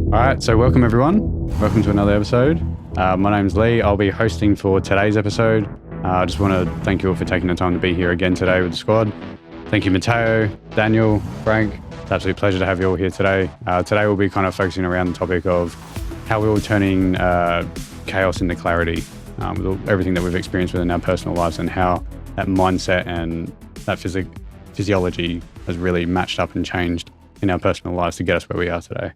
All right, so welcome everyone. Welcome to another episode. My name's Lee. I'll be hosting for today's episode. I just want to thank you all for taking the time to be here again today with the squad. Thank you, Matteo, Daniel, Frank. It's an absolute pleasure to have you all here today. Today we'll be kind of focusing around the topic of how we're all turning chaos into clarity, with everything that we've experienced within our personal lives and how that mindset and that physiology has really matched up and changed in our personal lives to get us where we are today.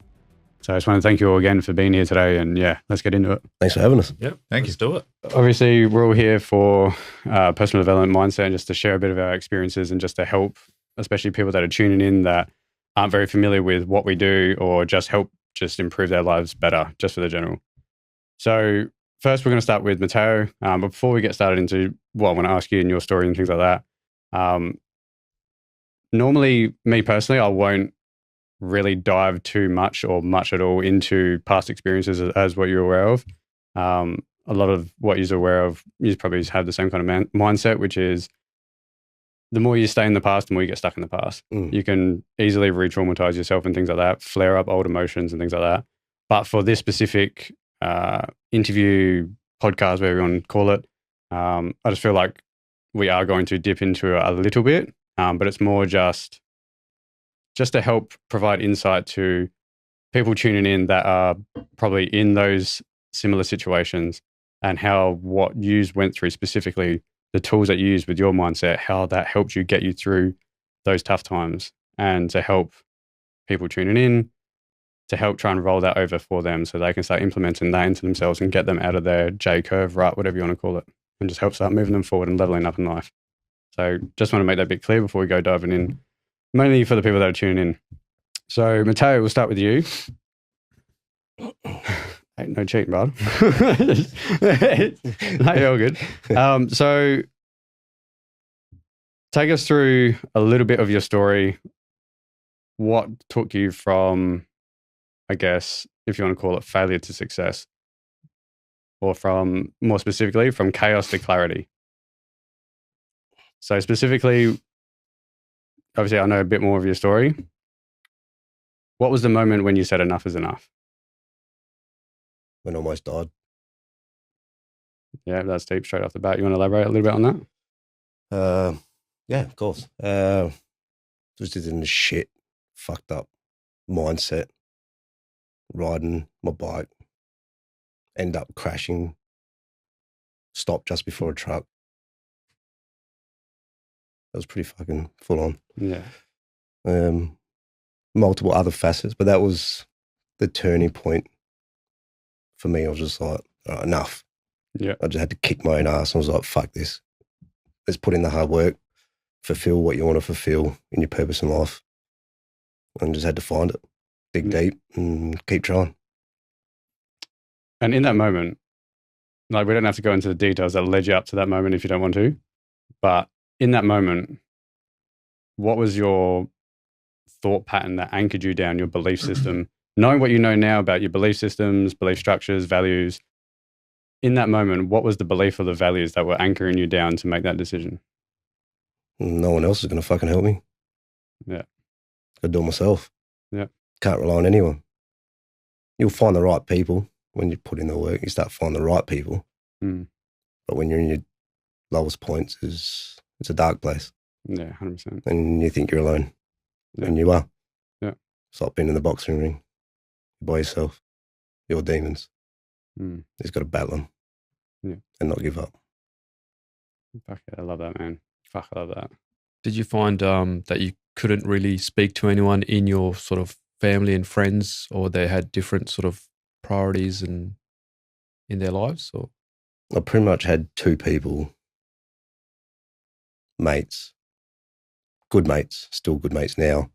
So I just want to thank you all again for being here today, and yeah, let's get into it. Thanks for having us. Yep, let's do it. Obviously, we're all here for personal development mindset and just to share a bit of our experiences and just to help, especially people that are tuning in that aren't very familiar with what we do or just help just improve their lives better, just for the general. So first, we're going to start with Matteo. But before we get started into what I want to ask you and your story and things like that, normally, me personally, I won't really dive too much or much at all into past experiences as what you're aware of. A lot of what you're aware of, you probably have the same kind of mindset, which is the more you stay in the past, the more you get stuck in the past. You can easily re-traumatize yourself and things like that, flare up old emotions and things like that. But for this specific interview, podcast, whatever you want to call it, I just feel like we are going to dip into a little bit, but it's more just to help provide insight to people tuning in that are probably in those similar situations and how what you went through, specifically the tools that you use with your mindset, how that helped you get you through those tough times, and to help people tuning in, to help try and roll that over for them so they can start implementing that into themselves and get them out of their J-curve, rut, whatever you want to call it, and just help start moving them forward and leveling up in life. So just want to make that bit clear before we go diving in, mainly for the people that are tuning in. So, Matteo, we'll start with you. Ain't no cheating, bro. No, you're all good. So, take us through a little bit of your story. What took you from, I guess, if you want to call it failure to success, or from, more specifically, from chaos to clarity? So, specifically, obviously, I know a bit more of your story. What was the moment when you said enough is enough? When I almost died. Yeah, that's deep straight off the bat. You want to elaborate a little bit on that? Yeah, of course. Just in the shit, fucked up mindset, riding my bike, end up crashing, stopped just before a truck. That was pretty fucking full on. Yeah. Multiple other facets, but that was the turning point for me. I was just like, enough. Yeah. I just had to kick my own ass. I was like, fuck this. Let's put in the hard work, fulfill what you want to fulfill in your purpose in life. And just had to find it, dig deep and keep trying. And in that moment, like, we don't have to go into the details that led you up to that moment if you don't want to, but in that moment, what was your thought pattern that anchored you down, your belief system, knowing what you know now about your belief systems, belief structures, values? In that moment, what was the belief or the values that were anchoring you down to make that decision? No one else is going to fucking help me. Yeah. I do it myself. Yeah. Can't rely on anyone. You'll find the right people when you put in the work. You start finding the right people. But when you're in your lowest points, it's a dark place. Yeah, 100%. And you think you're alone. Yeah. And you are. Yeah. It's like being in the boxing ring by yourself. Your demons. You just got to battle them. Yeah. And not give up. Fuck it, I love that, man. Fuck, I love that. Did you find that you couldn't really speak to anyone in your sort of family and friends, or they had different sort of priorities and in their lives? Or I pretty much had two people, mates, good mates, still good mates now.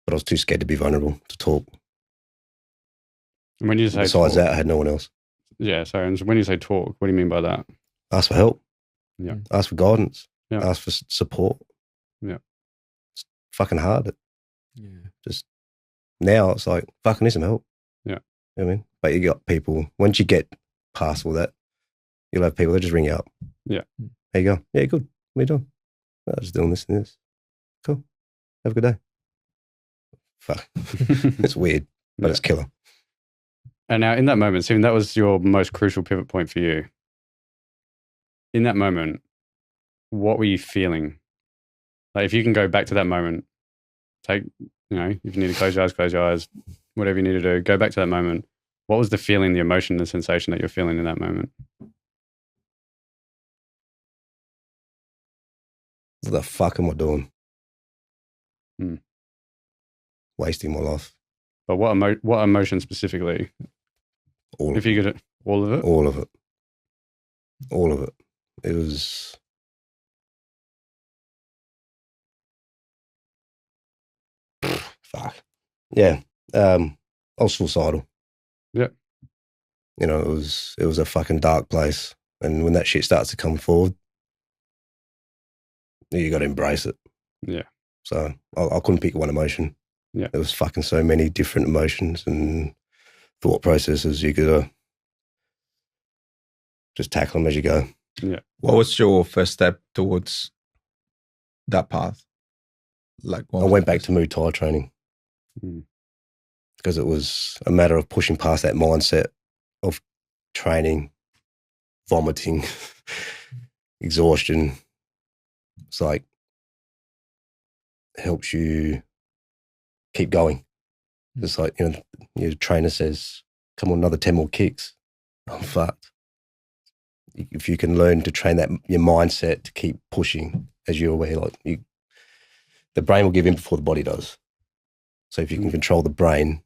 But I was too scared to be vulnerable, to talk. And when you say Besides talk, that, I had no one else. Yeah, so and when you say talk, what do you mean by that? Ask for help. Yeah. Ask for guidance. Yeah. Ask for support. Yeah. It's fucking hard. yeah, Just now it's like, fucking need some help. Yeah. You know what I mean? But you got people, once you get past all that, you'll have people that just ring you up. Yeah. How you going? Yeah, good. What are you doing? I was just doing this and this. Cool. Have a good day. fuck, it's weird, but it's killer. And now in that moment, Stephen, that was your most crucial pivot point for you. In that moment, what were you feeling? Like if you can go back to that moment, if you need to close your eyes, whatever you need to do, go back to that moment. What was the feeling, the emotion, the sensation that you're feeling in that moment? What the fuck am I doing? Hmm. Wasting my life. But what emotion specifically? All if you could, all of it? All of it. All of it. It was... Fuck. Yeah. I was suicidal. Yeah. You know, it was a fucking dark place. And when that shit starts to come forward, you got to embrace it. Yeah. So I couldn't pick one emotion. Yeah. There was fucking so many different emotions and thought processes. You could just tackle them as you go. Yeah. What was your first step towards that path? Like, I went back to Muay Thai training because it was a matter of pushing past that mindset of training, vomiting, exhaustion. It's like, helps you keep going. It's like, you know, your trainer says, come on, another 10 more kicks. I'm fucked. If you can learn to train that, your mindset to keep pushing as you're aware, like the brain will give in before the body does. So if you can control the brain,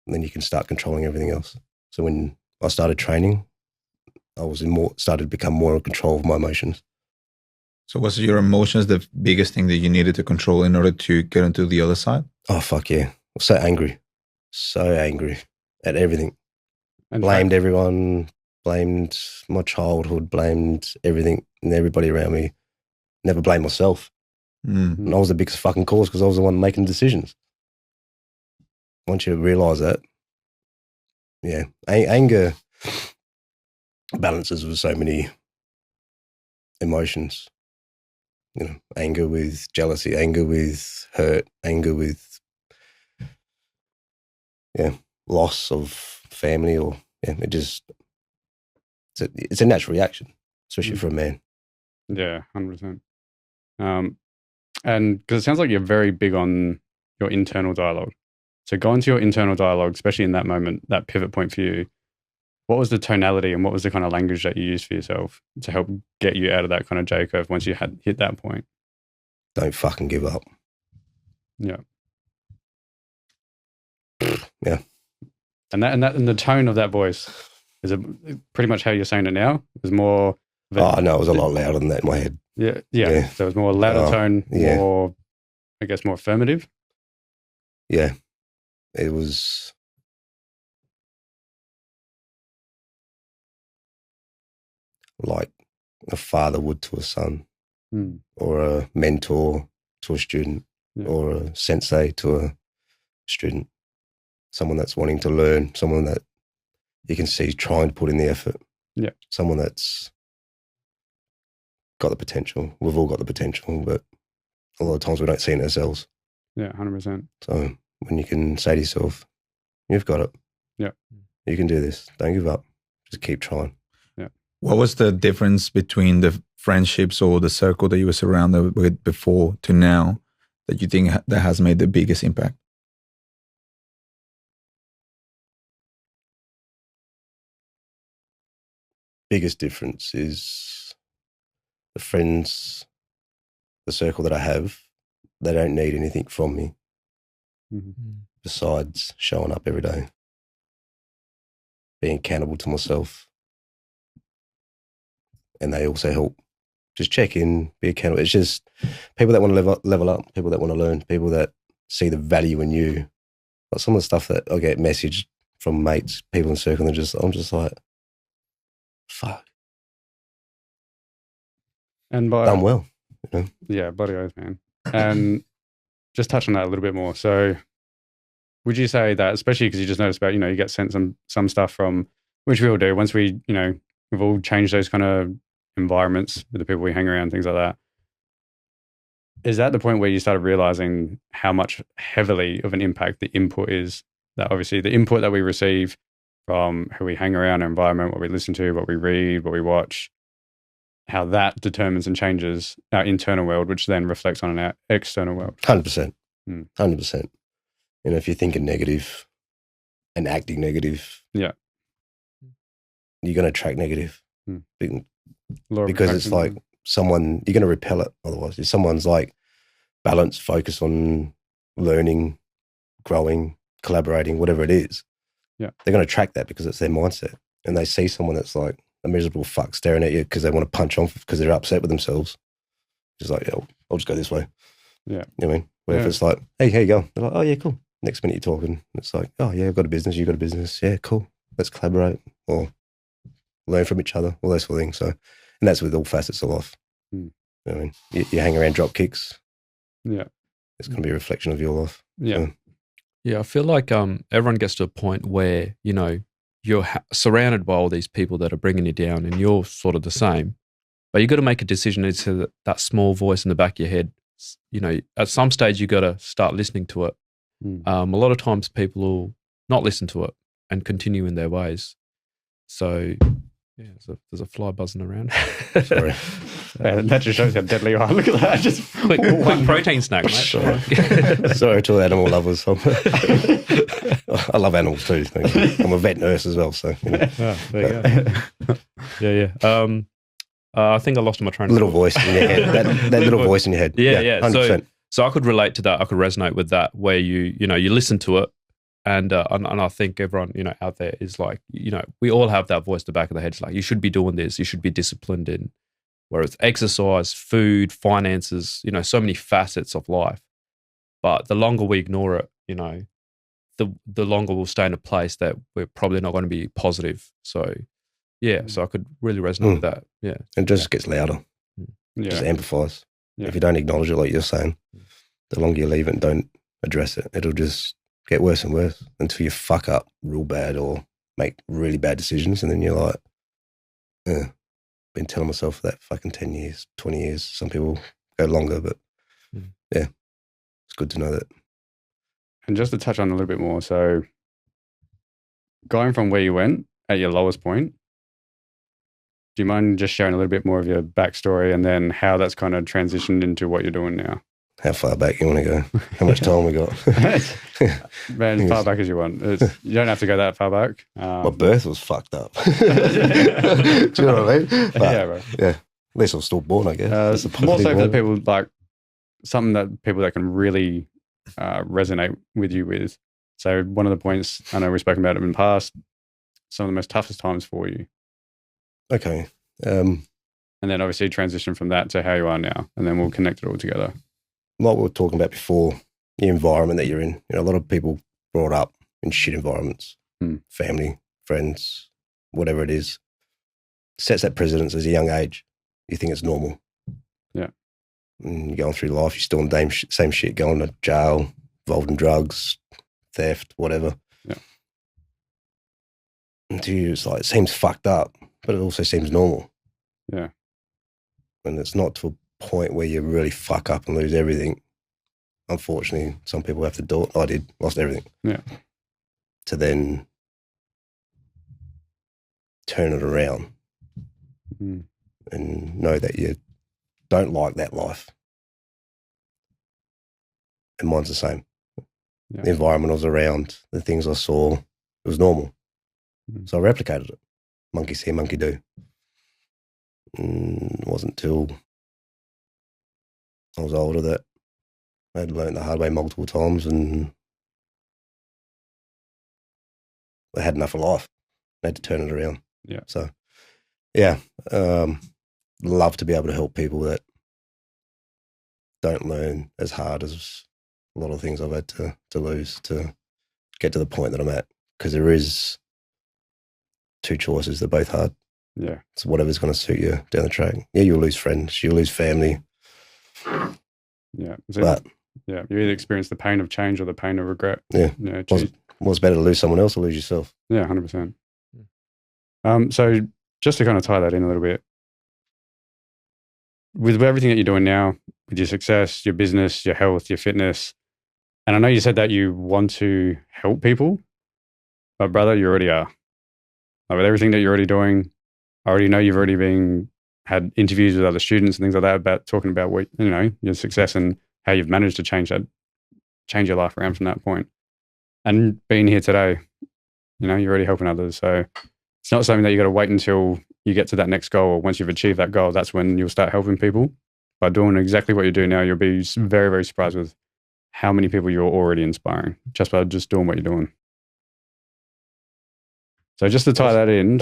then you can start controlling everything else. So when I started training, I was started to become more in control of my emotions. So was your emotions the biggest thing that you needed to control in order to get into the other side? Oh, fuck yeah. I was so angry at everything. And blamed everyone, blamed my childhood, blamed everything and everybody around me. Never blamed myself. And I was the biggest fucking cause because I was the one making decisions. Once you realise that, yeah, anger balances with so many emotions. You know, anger with jealousy, anger with hurt, anger with, loss of family or, it's a natural reaction, especially for a man. Yeah, 100%. And because it sounds like you're very big on your internal dialogue. So go into your internal dialogue, especially in that moment, that pivot point for you. What was the tonality and what was the kind of language that you used for yourself to help get you out of that kind of J curve once you had hit that point? Don't fucking give up. Yeah. Yeah. And the tone of that voice, is it pretty much how you're saying it now? It was more... no, it was a lot louder than that in my head. Yeah. So it was more louder tone, more, I guess, more affirmative? Yeah. It was... like a father would to a son, or a mentor to a student, or a sensei to a student. Someone that's wanting to learn, someone that you can see trying to put in the effort. Yeah. Someone that's got the potential. We've all got the potential, but a lot of times we don't see it ourselves. Yeah, 100%. So when you can say to yourself, you've got it. Yeah. You can do this. Don't give up. Just keep trying. Yeah. What was the difference between the friendships or the circle that you were surrounded with before to now that you think that has made the biggest impact? Biggest difference is the friends, the circle that I have, they don't need anything from me besides showing up every day, being accountable to myself. And they also help just check in, be accountable. It's just people that want to level up, people that want to learn, people that see the value in you. Like some of the stuff that I get messaged from mates, people in circle, I'm just like, fuck. And done well. You know? Yeah, bloody oath, man. And just touch on that a little bit more. So would you say that, especially because you just noticed about, you get sent some stuff from, which we all do, once we, we've all changed those kind of environments with the people we hang around, things like that. is that the point where you started realizing how much heavily of an impact the input is? That obviously the input that we receive from who we hang around, our environment, what we listen to, what we read, what we watch, how that determines and changes our internal world, which then reflects on our external world. 100%. Mm. 100%. You know, if you're thinking negative and acting negative, Yeah. you're going to attract negative. Mm. Because it's attraction. like someone, you're going to repel it otherwise. If someone's like balanced, focused on learning, growing, collaborating, whatever it is, yeah, they're going to attract that because it's their mindset. And they see someone that's like a miserable fuck staring at you because they want to punch on because they're upset with themselves. Just like, yeah, I'll just go this way. Yeah. You know what I mean? Where if it's like, hey, how you going? They're like, oh, yeah, cool. Next minute you're talking. It's like, oh, yeah, I've got a business. You've got a business. Yeah, cool. Let's collaborate or learn from each other, all those sort of things. So, and that's with all facets of life. Mm. You know what I mean? You hang around drop kicks. Yeah. It's going to be a reflection of your life. Yeah. So, Yeah, I feel like everyone gets to a point where, you know, you're surrounded by all these people that are bringing you down and you're sort of the same. But you got to make a decision into that small voice in the back of your head. You know, at some stage you got to start listening to it. Mm. A lot of times people will not listen to it and continue in their ways. So, yeah, there's a fly buzzing around. Sorry. That just shows how deadly you are. Look at that. Just quick protein snack, mate. Sorry. Sorry to all animal lovers. I love animals too. I'm a vet nurse as well. So, you know. Oh, there you go. Yeah. I think I lost my train of Little thought. voice in your head. That little voice in your head. Yeah. 100%. So I could relate to that. I could resonate with that, where you listen to it, and I think everyone out there is like, we all have that voice at the back of the head. It's like, you should be doing this. You should be disciplined in, whether it's exercise, food, finances. So many facets of life. But the longer we ignore it, the longer we'll stay in a place that we're probably not going to be positive. So yeah, so I could really resonate with that. Yeah, it just gets louder. Yeah. Just amplifies. Yeah. If you don't acknowledge it, like you're saying, the longer you leave it and don't address it, it'll just get worse and worse until you fuck up real bad or make really bad decisions. And then you're like, been telling myself for that fucking 10 years, 20 years. Some people go longer, but yeah, it's good to know that. And just to touch on a little bit more, so going from where you went at your lowest point, do you mind just sharing a little bit more of your backstory and then how that's kind of transitioned into what you're doing now? How far back you want to go? How much time we got? Man, as far back as you want. You don't have to go that far back. My birth was fucked up. Do you know what I mean? But, yeah, bro. Yeah, at least I was still born, I guess. That's the More so positive for the one. people, like something that people that can really resonate with you with. So one of the points, I know we've spoken about it in the past, some of the most toughest times for you. Okay. And then obviously transition from that to how you are now, and then we'll connect it all together. Like we were talking about before, the environment that you're in. A lot of people brought up in shit environments, family, friends, whatever it is, sets that precedence as a young age. You think it's normal. Yeah. And you're going through life, you're still in the same shit, going to jail, involved in drugs, theft, whatever. Yeah. And to you, it's like, it seems fucked up, but it also seems normal. Yeah. And it's not to a point where you really fuck up and lose everything. Unfortunately, some people have to do it. I did, lost everything. Yeah. To then turn it around and know that you don't like that life. And mine's the same. Yeah. The environment I was around, the things I saw, it was normal. So I replicated it. Monkey see, monkey do. It wasn't until I was older that I had learned the hard way multiple times, and I had enough of life. I had to turn it around. Yeah. So, yeah, love to be able to help people that don't learn as hard as a lot of things I've had to lose to get to the point that I'm at. Because there is two choices. They're both hard. Yeah. It's whatever's going to suit you down the track. Yeah, you'll lose friends. You'll lose family. Yeah. So, But yeah, you either experience the pain of change or the pain of regret. Yeah. Choose. what's better to lose someone else or lose yourself? Yeah, 100%. So just to kind of tie that in a little bit, with everything that you're doing now, with your success, your business, your health, your fitness, and I know you said that you want to help people, but brother, you already are. Like with everything that you're already doing, I already know you've already had interviews with other students and things like that about talking about what, your success and how you've managed to change your life around from that point. And being here today, you're already helping others. So it's not something that you got to wait until you get to that next goal, or once you've achieved that goal, that's when you'll start helping people. By doing exactly what you do now, you'll be very, very surprised with how many people you're already inspiring just by just doing what you're doing. So just to tie that in,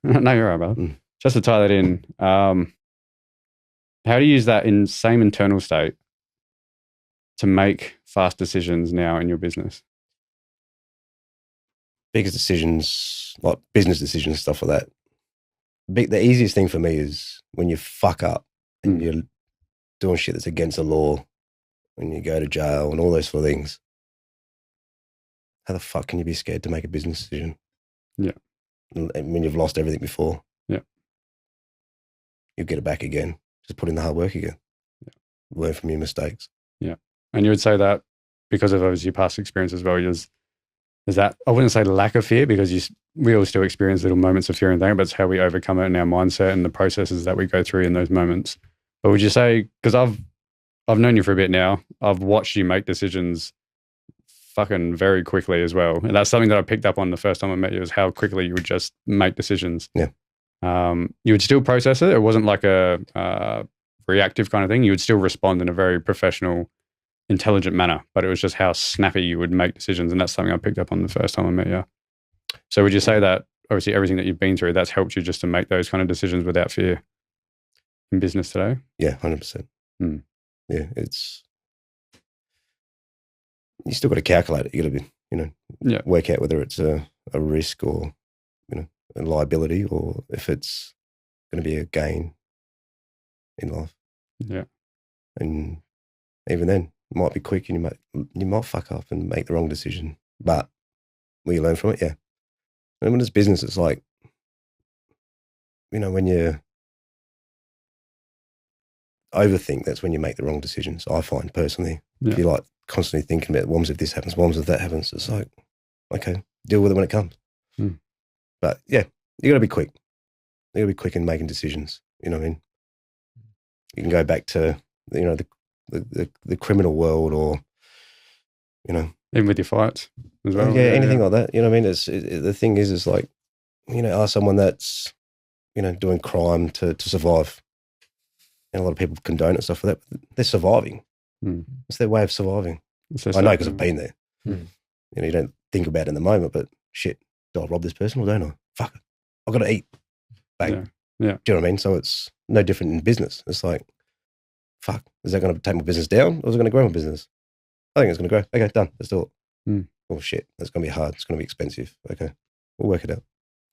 no, you're right, brother. Just to tie that in, how do you use that same internal state to make fast decisions now in your business? Biggest decisions, like business decisions, stuff like that. The easiest thing for me is when you fuck up and you're doing shit that's against the law, when you go to jail and all those sort of things. How the fuck can you be scared to make a business decision? Yeah. And when you've lost everything before. Yeah. You get it back again. Just put in the hard work again. Yeah. Learn from your mistakes. Yeah. And you would say that because of obviously your past experience as well, is that, I wouldn't say lack of fear, because we all still experience little moments of fear and things, but it's how we overcome it in our mindset and the processes that we go through in those moments. But would you say, because I've known you for a bit now, I've watched you make decisions fucking very quickly as well. And that's something that I picked up on the first time I met you, is how quickly you would just make decisions. Yeah. You would still process it. It wasn't like a reactive kind of thing. You would still respond in a very professional, intelligent manner, but it was just how snappy you would make decisions. And that's something I picked up on the first time I met you. So would you say that obviously everything that you've been through, that's helped you just to make those kind of decisions without fear in business today? Yeah, 100%. Yeah, you still got to calculate it. You got to be, work out whether it's a risk or, a liability, or if it's going to be a gain in life. Yeah. And even then, it might be quick and you might fuck up and make the wrong decision, but will you learn from it? Yeah. And when it's business, it's like, when you overthink, that's when you make the wrong decisions, I find personally. Yeah. If you're like constantly thinking about, what if this happens, what if that happens, it's like, okay, deal with it when it comes. But yeah, you got to be quick. You got to be quick in making decisions. You know what I mean? You can go back to, the criminal world, or, Even with your fights as well. Yeah, anything like that. You know what I mean? The thing is like, ask someone that's, doing crime to survive. And a lot of people condone it and stuff like that, but they're surviving. It's their way of surviving. I know, because I've been there. You don't think about it in the moment, but shit, do I rob this person or don't I? Fuck it. I've got to eat. Bang. Yeah. Do you know what I mean? So it's no different in business. It's like, fuck, is that going to take my business down, or is it going to grow my business? I think it's going to grow. Okay, done. Let's do it. Oh shit, that's going to be hard. It's going to be expensive. Okay, we'll work it out.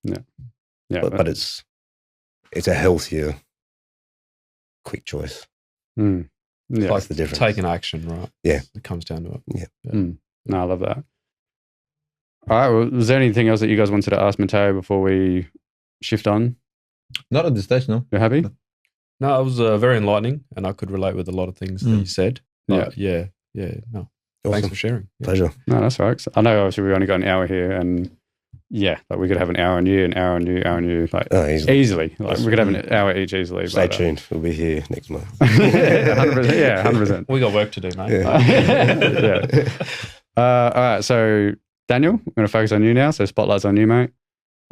Yeah. But it's a healthier, quick choice. Yeah, that's the difference. Taking action, right? Yeah, it comes down to it. Yeah. No, I love that. All right. Well, was there anything else that you guys wanted to ask Matteo before we shift on? Not at this stage, no. You're happy? No, it was very enlightening, and I could relate with a lot of things that you said. But yeah. No, awesome. Thanks for sharing. Yeah. Pleasure. No, that's all right. I know obviously we've only got an hour here, and we could have an hour on you, an hour on you, hour on you, like easily. Like we could have an hour each easily. Stay tuned. We'll be here next month. 100%. Yeah, 100%. We got work to do, mate. Yeah. All right. So Daniel, I'm going to focus on you now. So spotlight's on you, mate.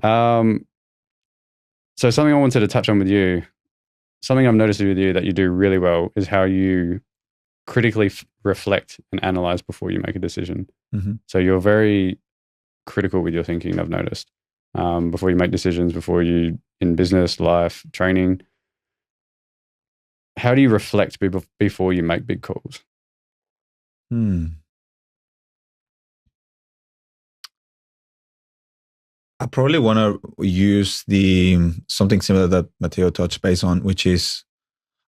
So something I wanted to touch on with you, something I've noticed with you that you do really well, is how you critically reflect and analyze before you make a decision. So you're very critical with your thinking, I've noticed, before you make decisions, before you, in business, life, training. How do you reflect before you make big calls? I probably want to use something similar that Matteo touched base on, which is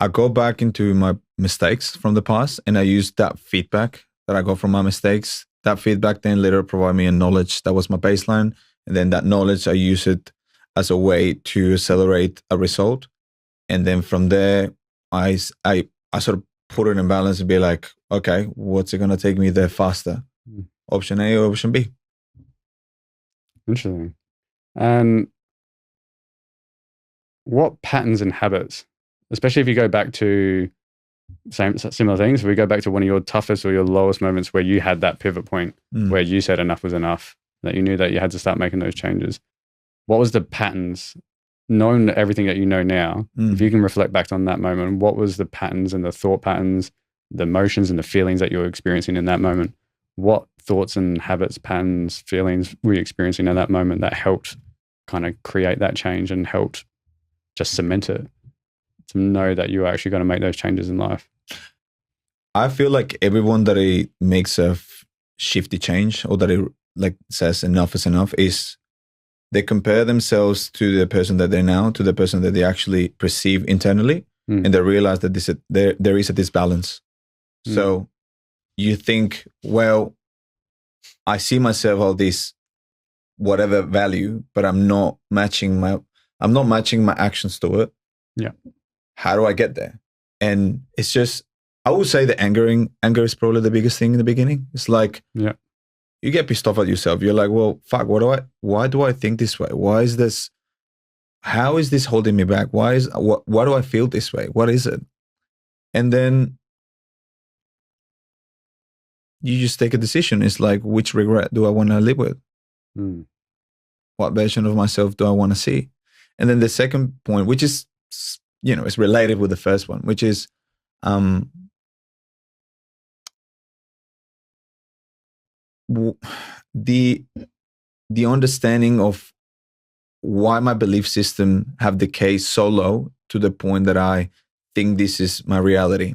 I go back into my mistakes from the past, and I use that feedback that I got from my mistakes. That feedback then later provide me a knowledge that was my baseline. And then that knowledge, I use it as a way to accelerate a result. And then from there, I sort of put it in balance and be like, okay, what's it going to take me there faster? Option A or option B? Interesting. And what patterns and habits, especially if you go back to similar things, if we go back to one of your toughest or your lowest moments where you had that pivot point where you said enough was enough, that you knew that you had to start making those changes, what was the patterns, knowing everything that you know now, if you can reflect back on that moment, what was the patterns and the thought patterns, the emotions and the feelings that you were experiencing in that moment? What thoughts and habits, patterns, feelings were you experiencing at that moment that helped kind of create that change and helped just cement it to know that you were actually going to make those changes in life? I feel like everyone that makes a shifty change or that like says enough is enough is they compare themselves to the person that they're now, to the person that they actually perceive internally, and they realize that there is a disbalance. So you think, well, I see myself all this whatever value, but I'm not matching my actions to it. Yeah. How do I get there? And it's just, I would say the anger is probably the biggest thing in the beginning. It's like, you get pissed off at yourself. You're like, well, fuck, why do I think this way? Why is this, how is this holding me back? Why do I feel this way? What is it? And then you just take a decision. It's like, which regret do I want to live with? What version of myself do I want to see? And then the second point, which is, it's related with the first one, which is, the understanding of why my belief system have decayed so low to the point that I think this is my reality.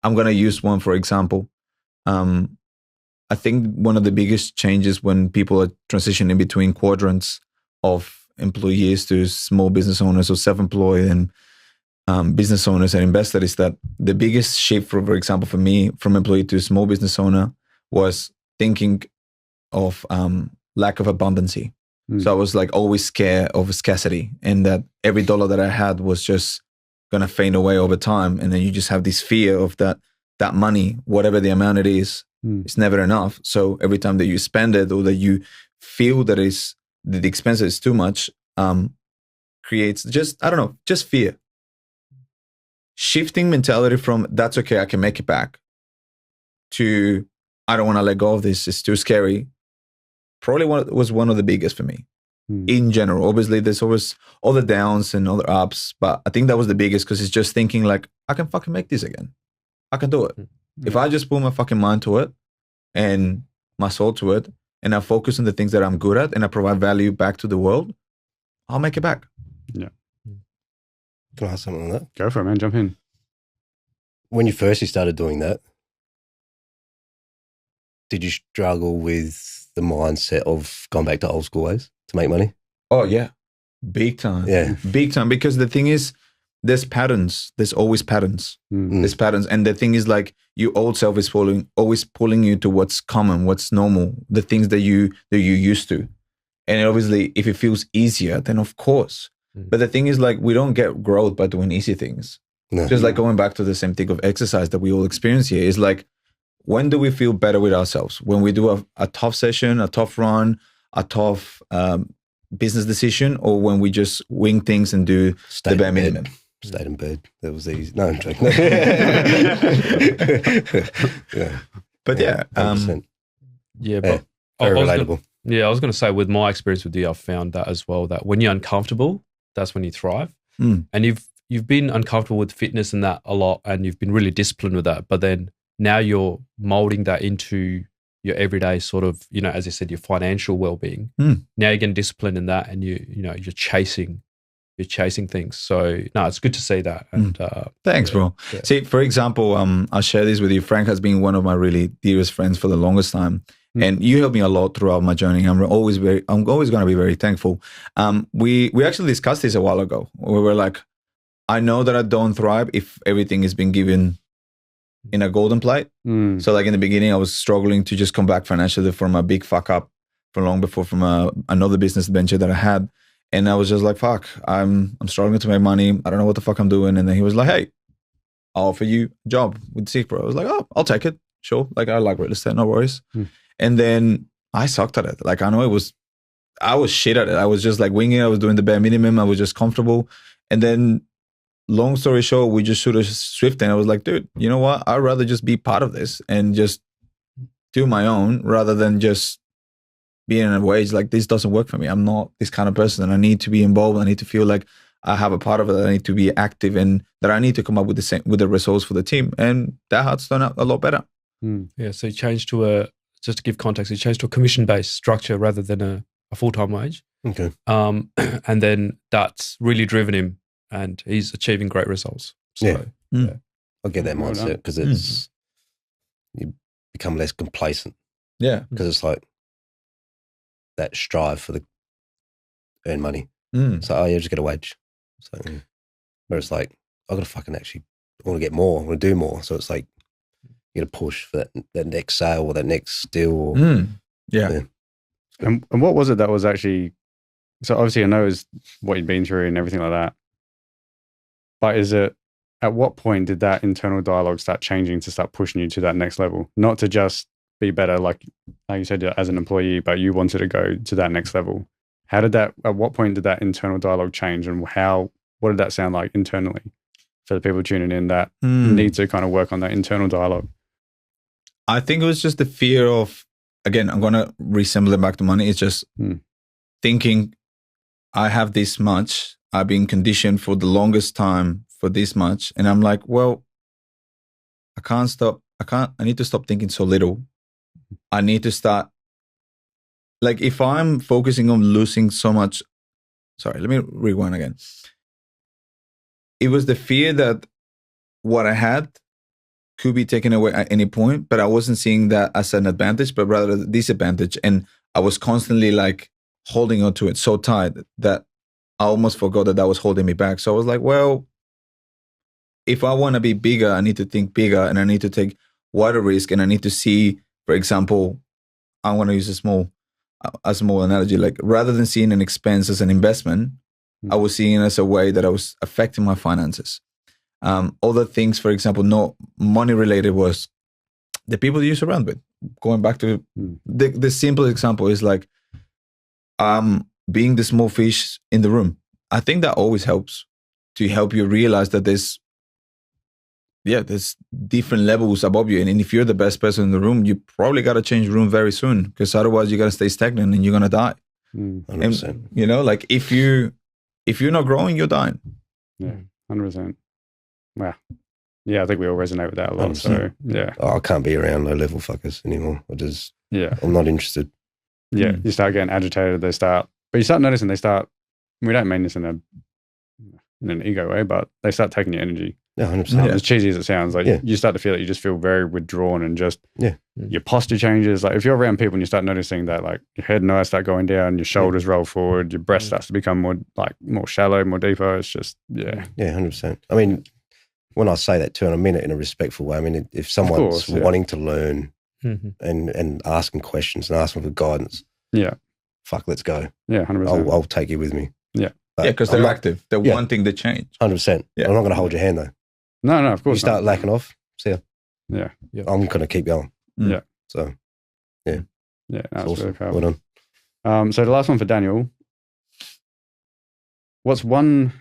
I'm going to use one, for example. I think one of the biggest changes when people are transitioning between quadrants of employees to small business owners or self-employed and business owners and investors is that the biggest shift, for example, for me, from employee to small business owner was thinking of lack of abundancy. So I was like always scared of scarcity and that every dollar that I had was just going to fade away over time. And then you just have this fear of that money, whatever the amount it is, it's never enough. So every time that you spend it or that you feel that the expense is too much, creates just fear. Shifting mentality from that's okay, I can make it back, to I don't want to let go of this, it's too scary, probably was one of the biggest for me in general. Obviously, there's always other downs and other ups, but I think that was the biggest because it's just thinking like, I can fucking make this again. I can do it. If I just put my fucking mind to it and my soul to it, and I focus on the things that I'm good at and I provide value back to the world, I'll make it back. Yeah. Can I ask something on that? Go for it, man. Jump in. When you first started doing that, did you struggle with the mindset of going back to old school ways to make money? Oh, yeah. Big time. Yeah. Big time. Because the thing is, there's patterns. There's always patterns. There's patterns. And the thing is like your old self is always pulling you to what's common, what's normal, the things that you used to. And obviously, if it feels easier, then of course. But the thing is like, we don't get growth by doing easy things. No. Just like going back to the same thing of exercise that we all experience here is like, when do we feel better with ourselves? When we do a tough session, a tough run, a tough business decision, or when we just wing things and do the bare minimum? Stayed in bed. That was easy. No, I'm joking. Yeah. But yeah. But very relatable. I was going to say with my experience with you, I've found that as well, that when you're uncomfortable, that's when you thrive. And you've been uncomfortable with fitness and that a lot, and you've been really disciplined with that. But then now you're molding that into your everyday sort of, as I said, your financial well-being. Now you're getting disciplined in that, and you're chasing things. So no, it's good to see that. And thanks, bro. Yeah. See, for example, I'll share this with you. Frank has been one of my really dearest friends for the longest time. And you helped me a lot throughout my journey. I'm always going to be very thankful. We actually discussed this a while ago. We were like, I know that I don't thrive if everything is being given in a golden plate. So like in the beginning, I was struggling to just come back financially from a big fuck up from long before from another business venture that I had. And I was just like, fuck, I'm struggling to make money. I don't know what the fuck I'm doing. And then he was like, hey, I'll offer you a job with Seekbro. I was like, oh, I'll take it. Sure. Like, I like real estate, no worries. And then I sucked at it. Like, I was shit at it. I was just like winging it. I was doing the bare minimum. I was just comfortable. And then, long story short, we just sort of swifted. And I was like, dude, you know what? I'd rather just be part of this and just do my own rather than just being in a wage. Like, this doesn't work for me. I'm not this kind of person. And I need to be involved. I need to feel like I have a part of it. I need to be active and that I need to come up with the results for the team. And that has turned out a lot better. Yeah. So you changed to just to give context, you changed to a commission-based structure rather than a full-time wage. Okay. And then that's really driven him and he's achieving great results. So, yeah. I get that Well mindset done. because it's you become less complacent Yeah. because it's like that strive for the earn money. So you just get a wage. So where it's like I got to fucking actually I want to get more. I want to do more. So it's like you got to push for that next sale or that next deal. Or, Yeah. And what was it that was actually, so obviously I know it's what you'd been through and everything like that, but is it, at what point did that internal dialogue start changing to start pushing you to that next level? Not to just be better, like you said, as an employee, but you wanted to go to that next level. How did that, at what point did that internal dialogue change and what did that sound like internally for the people tuning in that need to kind of work on that internal dialogue? I think it was just the fear of, again, I'm going to reassemble it back to money. It's just thinking I have this much. I've been conditioned for the longest time for this much. And I'm like, well, I need to stop thinking so little. I need to start, like if I'm focusing on losing so much, sorry, let me rewind again. It was the fear that what I had could be taken away at any point, but I wasn't seeing that as an advantage, but rather a disadvantage. And I was constantly like holding on to it so tight that I almost forgot that was holding me back. So I was like, well, if I want to be bigger, I need to think bigger and I need to take wider risk. And I need to see, for example, I want to use a small analogy, like rather than seeing an expense as an investment, I was seeing it as a way that I was affecting my finances. Other things, for example, not money related, was the people you surround with. Going back to the simple example is like being the small fish in the room. I think that always helps to help you realize that there's different levels above you. And if you're the best person in the room, you probably got to change room very soon because otherwise you're going to stay stagnant and you're going to die. 100%. And, you know, like if you're not growing, you're dying. Yeah, 100%. Wow. Yeah, I think we all resonate with that a lot. 100%. So, yeah. I can't be around low level fuckers anymore. I'm not interested. Yeah, you start getting agitated. But you start noticing we don't mean this in an ego way, but they start taking your energy. Yeah, 100%. As cheesy as it sounds, like you start to feel that you just feel very withdrawn and just your posture changes. Like if you're around people and you start noticing that like your head and eyes start going down, your shoulders roll forward, your breast starts to become more shallow, more deeper. It's just, Yeah, 100%. I mean, when I say that too, and I mean it in a respectful way, I mean, if someone's wanting to learn and asking questions and asking for guidance, fuck, let's go. Yeah, 100%. I'll take you with me. Yeah. Because they're active. They're wanting the change. 100%. Yeah. I'm not going to hold your hand though. No, of course You start not. lacking off, see ya. Yeah. I'm going to keep going. Yeah. So, Yeah, that's awesome. really powerful. Well done. So the last one for Daniel. What's one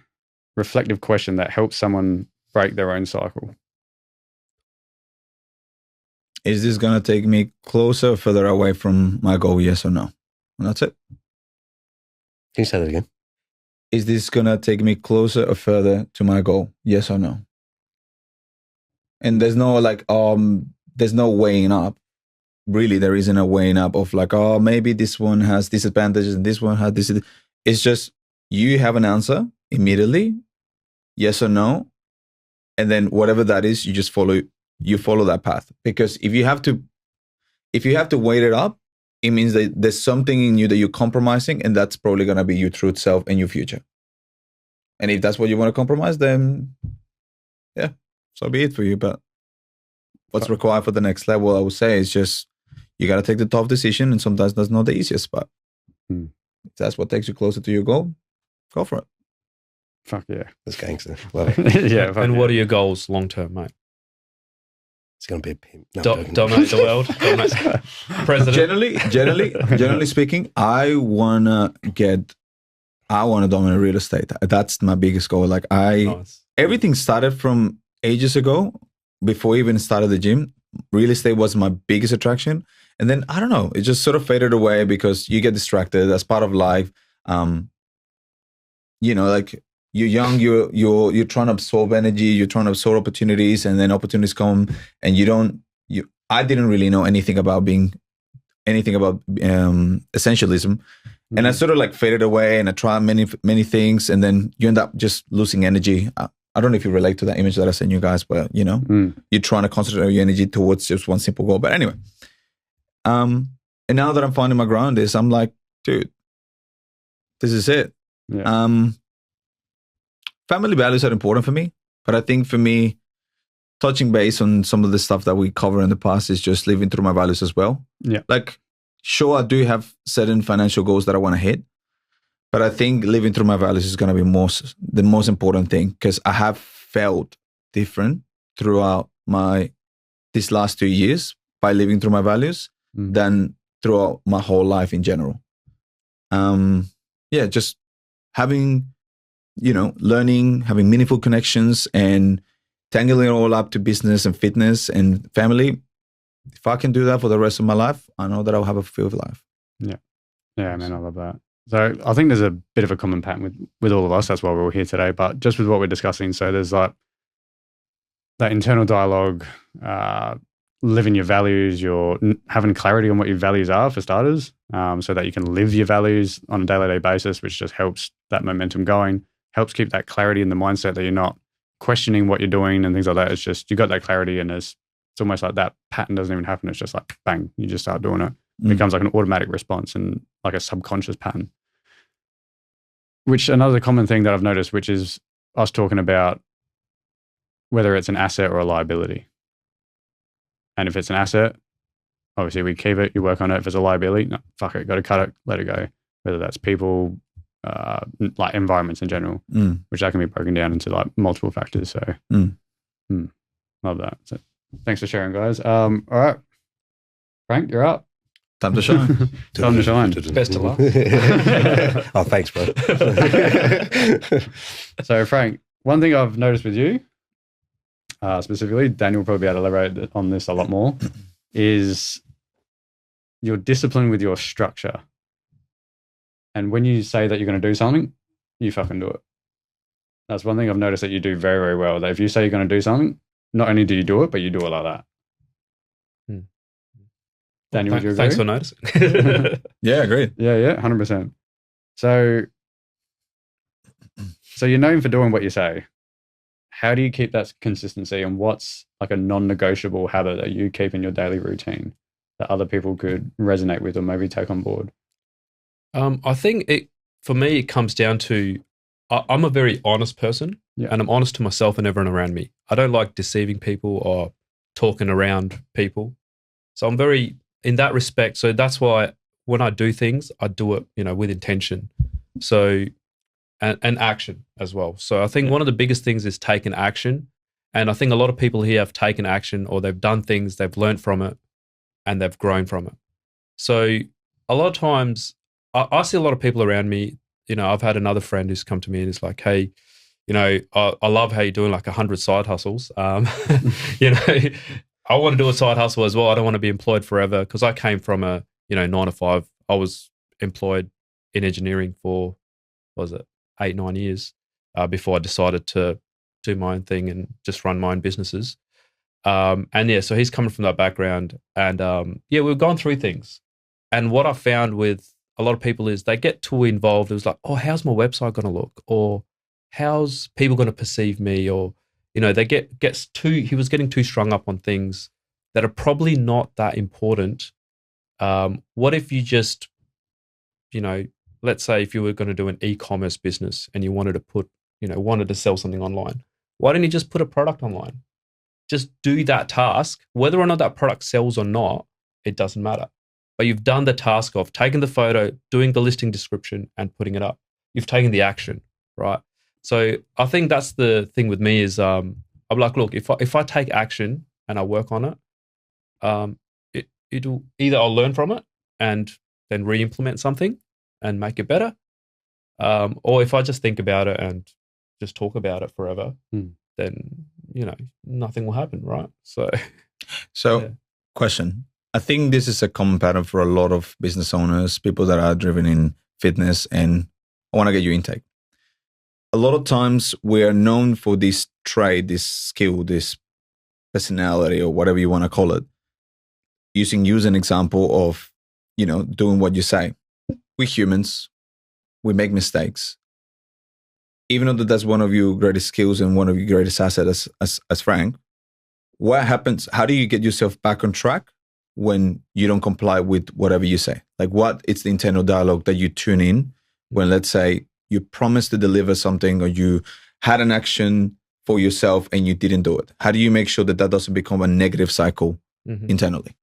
reflective question that helps someone break their own cycle? Is this going to take me closer or further away from my goal? Yes or no? And that's it. Can you say that again? Is this going to take me closer or further to my goal? Yes or no? And there's no there's no weighing up. Really, there isn't a weighing up of like, oh, maybe this one has disadvantages and this one has this. It's just you have an answer immediately, yes or no. And then whatever that is, you just follow that path. Because if you have to weight it up, it means that there's something in you that you're compromising, and that's probably going to be your truth self and your future. And if that's what you want to compromise, then yeah, so be it for you. But what's required for the next level, I would say, is just you got to take the tough decision, and sometimes that's not the easiest, but if that's what takes you closer to your goal, go for it. Fuck yeah. That's gangster. Love it. Yeah. fuck And yeah. what are your goals long term, mate? It's going to be a pimp. No, I'm joking. Dominate the world. Dominate president. Generally speaking, I wanna dominate real estate. That's my biggest goal. Like Nice. everything started from ages ago, before I even started the gym. Real estate was my biggest attraction, and then I don't know, it just sort of faded away because you get distracted. That's part of life. Like you're young, you're trying to absorb energy, you're trying to absorb opportunities, and then opportunities come, and I didn't really know anything about essentialism. And I sort of like faded away, and I tried many things, and then you end up just losing energy. I don't know if you relate to that image that I sent you guys, but you're trying to concentrate your energy towards just one simple goal. But anyway, and now that I'm finding my ground, I'm like, dude, this is it. Yeah. Family values are important for me, but I think for me, touching base on some of the stuff that we covered in the past is just living through my values as well. Yeah. Like, sure, I do have certain financial goals that I want to hit, but I think living through my values is going to be the most important thing, because I have felt different throughout these last 2 years by living through my values than throughout my whole life in general. Just having, learning, having meaningful connections, and tangling it all up to business and fitness and family. If I can do that for the rest of my life, I know that I'll have a fulfilled life. Yeah, man, I love that. So I think there's a bit of a common pattern with all of us. That's why we're all here today. But just with what we're discussing, so there's like that internal dialogue, living your values, you're having clarity on what your values are for starters, so that you can live your values on a day-to-day basis, which just helps that momentum going, helps keep that clarity in the mindset that you're not questioning what you're doing and things like that. It's just, you got that clarity, and it's almost like that pattern doesn't even happen. It's just like, bang, you just start doing it. It becomes like an automatic response and like a subconscious pattern. Which another common thing that I've noticed, which is us talking about whether it's an asset or a liability. And if it's an asset, obviously we keep it, you work on it. If it's a liability, no, fuck it, got to cut it, let it go. Whether that's people, like environments in general, which that can be broken down into like multiple factors. So love that. So thanks for sharing, guys. All right, Frank, you're up. Time to shine. Time to shine. Best of luck. Oh, thanks, bro. So Frank, one thing I've noticed with you, specifically, Daniel will probably be able to elaborate on this a lot more, is your discipline with your structure. And when you say that you're going to do something, you fucking do it. That's one thing I've noticed that you do very, very well. That if you say you're going to do something, not only do you do it, but you do it like that. Daniel, would you agree? Thanks for noticing. Yeah, agreed. Yeah, 100%. So you're known for doing what you say. How do you keep that consistency, and what's like a non-negotiable habit that you keep in your daily routine that other people could resonate with or maybe take on board? I think for me, it comes down to I'm a very honest person, and I'm honest to myself and everyone around me. I don't like deceiving people or talking around people. So I'm very, in that respect, so that's why when I do things, I do it, with intention. So, and action as well. So I think one of the biggest things is taking action. And I think a lot of people here have taken action, or they've done things, they've learned from it, and they've grown from it. So a lot of times, I see a lot of people around me. I've had another friend who's come to me and is like, hey, I love how you're doing like 100 side hustles. I want to do a side hustle as well. I don't want to be employed forever, because I came from a 9 to 5. I was employed in engineering for, 8-9 years before I decided to do my own thing and just run my own businesses. So he's coming from that background, and we've gone through things. And what I found with a lot of people is they get too involved. It was like, oh, how's my website going to look? Or how's people going to perceive me? Or, he was getting too strung up on things that are probably not that important. What if you just, let's say if you were going to do an e-commerce business and you wanted to sell something online, why don't you just put a product online? Just do that task. Whether or not that product sells or not, it doesn't matter. But you've done the task of taking the photo, doing the listing description, and putting it up. You've taken the action, right? So I think that's the thing with me is I'm like, look, if I take action and I work on it, it'll either I'll learn from it and then re-implement something and make it better, or if I just think about it and just talk about it forever, then nothing will happen, right? So yeah. Question. I think this is a common pattern for a lot of business owners, people that are driven in fitness, and I want to get your intake. A lot of times we are known for this trait, this skill, this personality, or whatever you want to call it. Use an example of, doing what you say. We're humans. We make mistakes. Even though that's one of your greatest skills and one of your greatest assets as Frank, what happens? How do you get yourself back on track when you don't comply with whatever you say? Like, what is the internal dialogue that you tune in when, let's say, you promised to deliver something or you had an action for yourself and you didn't do it? How do you make sure that doesn't become a negative cycle internally?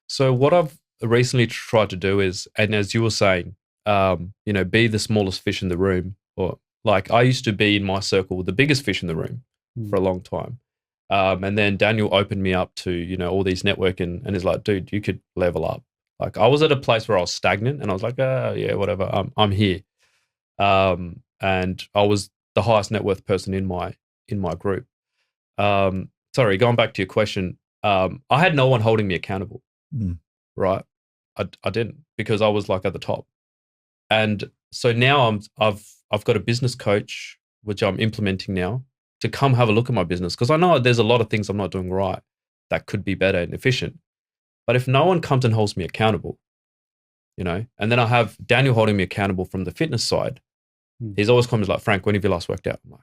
So what I've recently tried to do is, and as you were saying, be the smallest fish in the room. Or like I used to be in my circle, the biggest fish in the room for a long time. And then Daniel opened me up to, all these networking, and he's like, dude, you could level up. Like I was at a place where I was stagnant and I was like, yeah, whatever, I'm here. And I was the highest net worth person in my group. Sorry, going back to your question, I had no one holding me accountable, right? I didn't, because I was like at the top. And so now I've got a business coach, which I'm implementing now, to come have a look at my business, because I know there's a lot of things I'm not doing right that could be better and efficient. But if no one comes and holds me accountable, and then I have Daniel holding me accountable from the fitness side, he's always comes like, Frank, when have you last worked out? I'm like,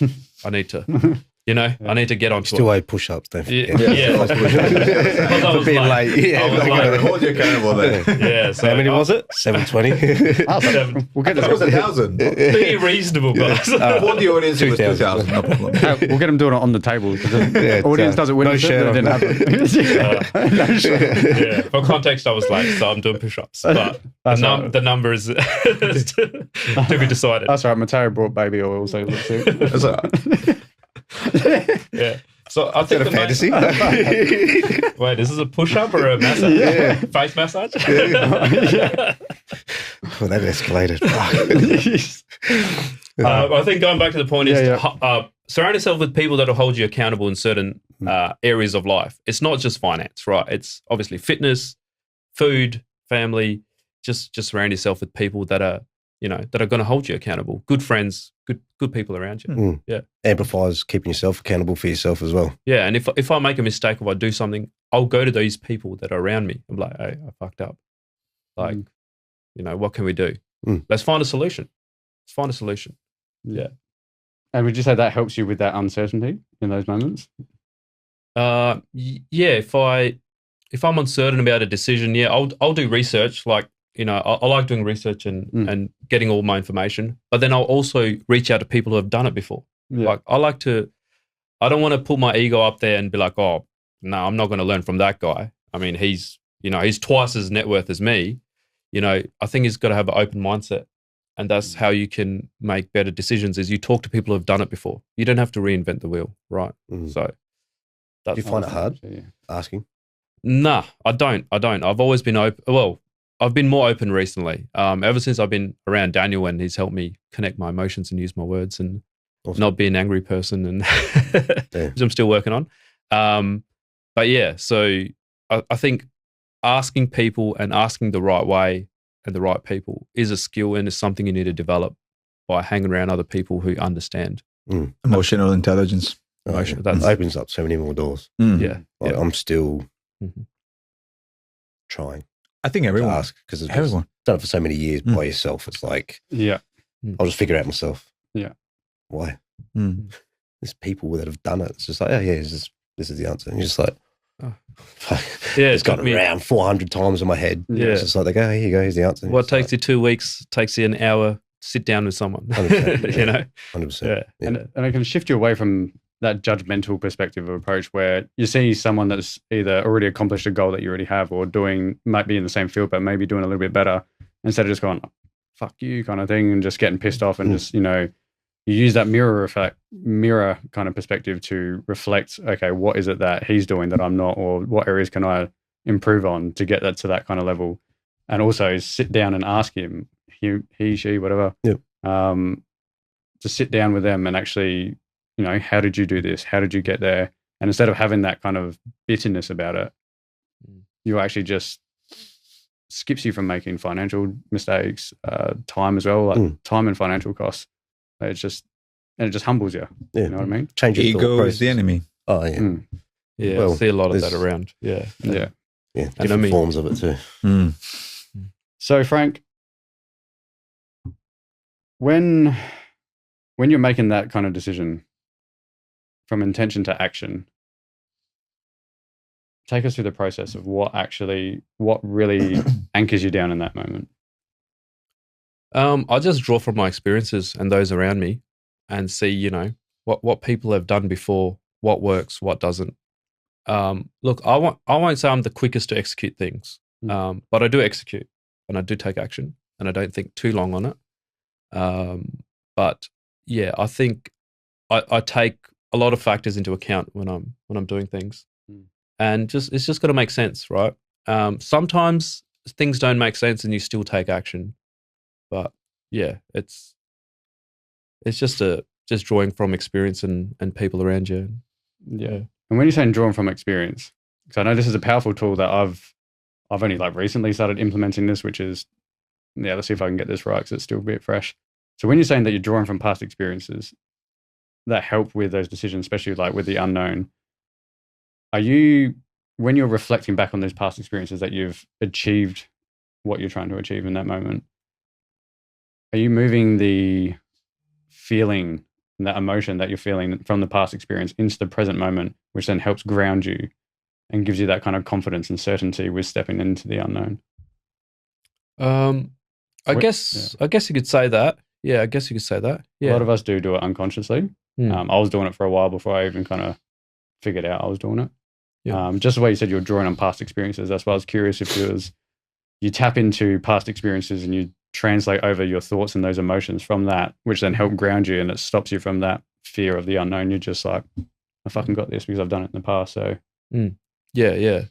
okay, I need to, I need to get on to Still weigh push-ups, don't forget. Yeah. For being late. Yeah, hold you accountable there. Yeah. So how many was it? 720? We'll get That was 1,000. Be reasonable, guys. For the audience, it was 2,000. No problem. We'll get them doing it on the table, because the audience doesn't witness it. shirt It didn't happen. No shirt. Yeah. For context, I was late, so I'm doing push-ups. But the number is to be decided. That's right. Mateo brought baby oil, so let's see. That's all right. Yeah. So I think Is that a fantasy? Wait, is this a push-up or a massage? Yeah. Face massage? Well, that escalated. I think going back to the point is surround yourself with people that will hold you accountable in certain areas of life. It's not just finance, right? It's obviously fitness, food, family. Just surround yourself with people that are going to hold you accountable. Good friends, good people around you. Yeah. Amplifies keeping yourself accountable for yourself as well. Yeah. And if I make a mistake, if I do something, I'll go to these people that are around me. I'm like, hey, I fucked up. Like, what can we do? Let's find a solution. Yeah. And would you say that helps you with that uncertainty in those moments? Yeah. If I'm uncertain about a decision, I'll do research. Like, I like doing research and getting all my information, but then I'll also reach out to people who have done it before. Yeah. Like I don't want to put my ego up there and be like, oh, no, I'm not going to learn from that guy. I mean, he's twice as net worth as me. I think he's got to have an open mindset, and that's how you can make better decisions, is you talk to people who have done it before. You don't have to reinvent the wheel, right? So Do you find it hard asking? Nah, I don't. I've always been open. Well, I've been more open recently. Ever since I've been around Daniel, and he's helped me connect my emotions and use my words and not be an angry person, and which I'm still working on. But yeah, so I think asking people and asking the right way and the right people is a skill, and is something you need to develop by hanging around other people who understand. Emotional intelligence. That opens up so many more doors. Yeah. I'm still trying. I think everyone. To ask, because I've Everyone. done it for so many years by yourself. It's like, I'll just figure it out myself. Yeah. Why? There's people that have done it. It's just like, oh yeah, this is the answer. And you're just like, it's gone around 400 times in my head. Yeah. It's just like, they go, here you go, here's the answer. What takes you 2 weeks takes you an hour to sit down with someone. 100%, 100%. Yeah. And it can shift you away from that judgmental perspective of approach, where you see someone that's either already accomplished a goal that you already have, or might be in the same field, but maybe doing a little bit better, instead of just going, fuck you kind of thing, and just getting pissed off and just, you use that mirror kind of perspective to reflect, okay, what is it that he's doing that I'm not, or what areas can I improve on to get that to that kind of level? And also sit down and ask him, he, she, whatever, to sit down with them and actually, how did you do this? How did you get there? And instead of having that kind of bitterness about it, you actually just skips you from making financial mistakes, time as well, like time and financial costs. It just humbles you. Yeah. You know what I mean? Change your Ego is the enemy. Oh, yeah. Yeah, Well, I see a lot of that around. Yeah. Yeah. Yeah, You know what I different mean? forms of it too. So Frank, when you're making that kind of decision from intention to action, take us through the process of what really anchors you down in that moment. I just draw from my experiences and those around me and see, what people have done before, what works, what doesn't. Look, I won't say I'm the quickest to execute things, but I do execute and I do take action and I don't think too long on it. But yeah, I think I take a lot of factors into account when I'm doing things, and it's just got to make sense, right? Sometimes things don't make sense and you still take action, but yeah, it's just drawing from experience and people around you. Yeah. And when you're saying drawing from experience, because I know this is a powerful tool that I've only recently started implementing this, which is, let's see if I can get this right because it's still a bit fresh. So when you're saying that you're drawing from past experiences that help with those decisions, especially like with the unknown, when you're reflecting back on those past experiences that you've achieved what you're trying to achieve in that moment, are you moving the feeling, that emotion that you're feeling from the past experience into the present moment, which then helps ground you and gives you that kind of confidence and certainty with stepping into the unknown? I guess you could say that. Yeah, I guess you could say that. Yeah. A lot of us do it unconsciously. I was doing it for a while before I even kind of figured out I was doing it. Yeah. Just the way you said you were drawing on past experiences, that's why I was curious if you tap into past experiences and you translate over your thoughts and those emotions from that, which then help ground you and it stops you from that fear of the unknown. You're just like, I fucking got this because I've done it in the past. So yeah,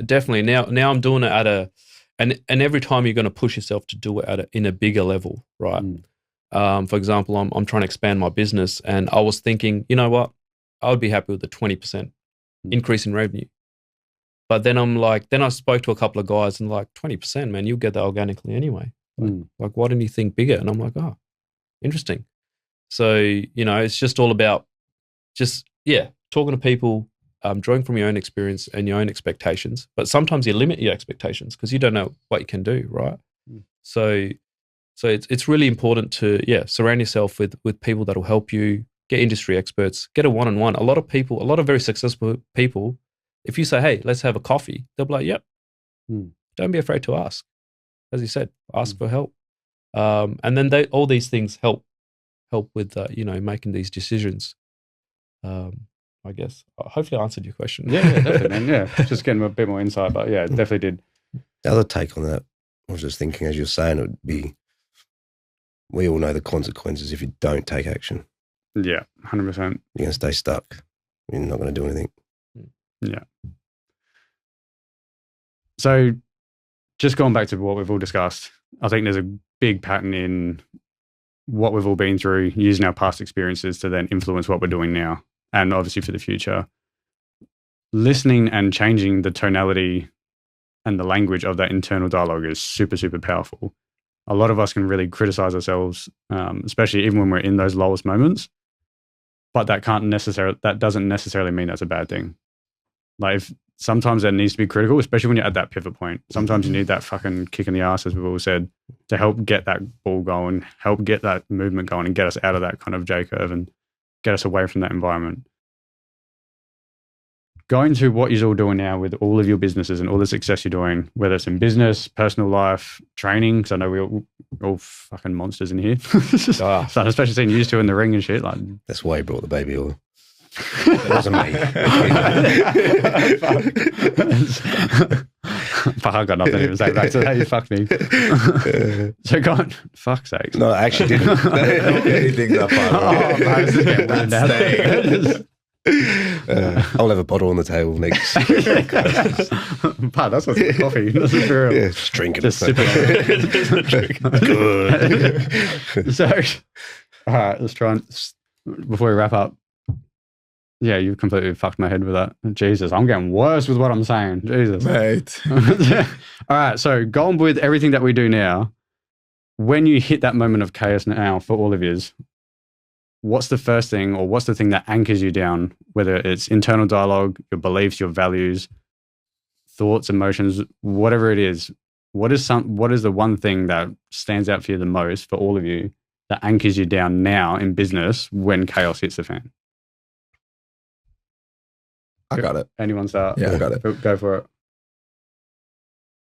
definitely. Now I'm doing it and every time you're going to push yourself to do it in a bigger level, right? For example, I'm trying to expand my business and I was thinking, you know what, I would be happy with a 20% increase in revenue. But then I spoke to a couple of guys and 20%, man, you'll get that organically anyway. Like, why didn't you think bigger? And I'm like, oh, interesting. So, it's just all about talking to people, drawing from your own experience and your own expectations. But sometimes you limit your expectations because you don't know what you can do, right? So it's really important to, surround yourself with people that will help you, get industry experts, get a one-on-one. A lot of very successful people, if you say, hey, let's have a coffee, they'll be like, yep. Don't be afraid to ask. As you said, ask for help. And then all these things help with, making these decisions. I guess. Hopefully I answered your question. Yeah, definitely, man. Yeah, just getting a bit more insight, but yeah, it definitely did. The other take on that, I was just thinking as you're saying, it would be, we all know the consequences if you don't take action. Yeah, 100%. You're going to stay stuck. You're not going to do anything. Yeah. So just going back to what we've all discussed, I think there's a big pattern in what we've all been through, using our past experiences to then influence what we're doing now and obviously for the future. Listening and changing the tonality and the language of that internal dialogue is super, super powerful. A lot of us can really criticize ourselves, especially even when we're in those lowest moments. But that doesn't necessarily mean that's a bad thing. Like, sometimes that needs to be critical, especially when you're at that pivot point. Sometimes you need that fucking kick in the ass, as we've all said, to help get that ball going, help get that movement going and get us out of that kind of J curve and get us away from that environment. Going to what you're all doing now with all of your businesses and all the success you're doing, whether it's in business, personal life, training, because I know we're all fucking monsters in here. So especially seeing you two in the ring and shit. Like, that's why he brought the baby oil. It wasn't me. Fuck, I got nothing to say back to that. You fucked me. So go on. Fuck's sakes. No, I actually didn't. Anything that far. Oh, man, this is getting weird now. I'll have a bottle on the table next. Pat, that's what's in coffee. That's for real. Yeah, just drinking. Just it. sip it. Good. So, all right, let's try and, before we wrap up, yeah, you completely fucked my head with that. Jesus, I'm getting worse with what I'm saying. Jesus. Mate. All right, so go on with everything that we do now. When you hit that moment of chaos now for all of yous, what's the first thing or what's the thing that anchors you down, whether it's internal dialogue, your beliefs, your values, thoughts, emotions, whatever it is, what is the one thing that stands out for you the most for all of you that anchors you down now in business when chaos hits the fan? I got it. Anyone start? Yeah, I got it. Go for it.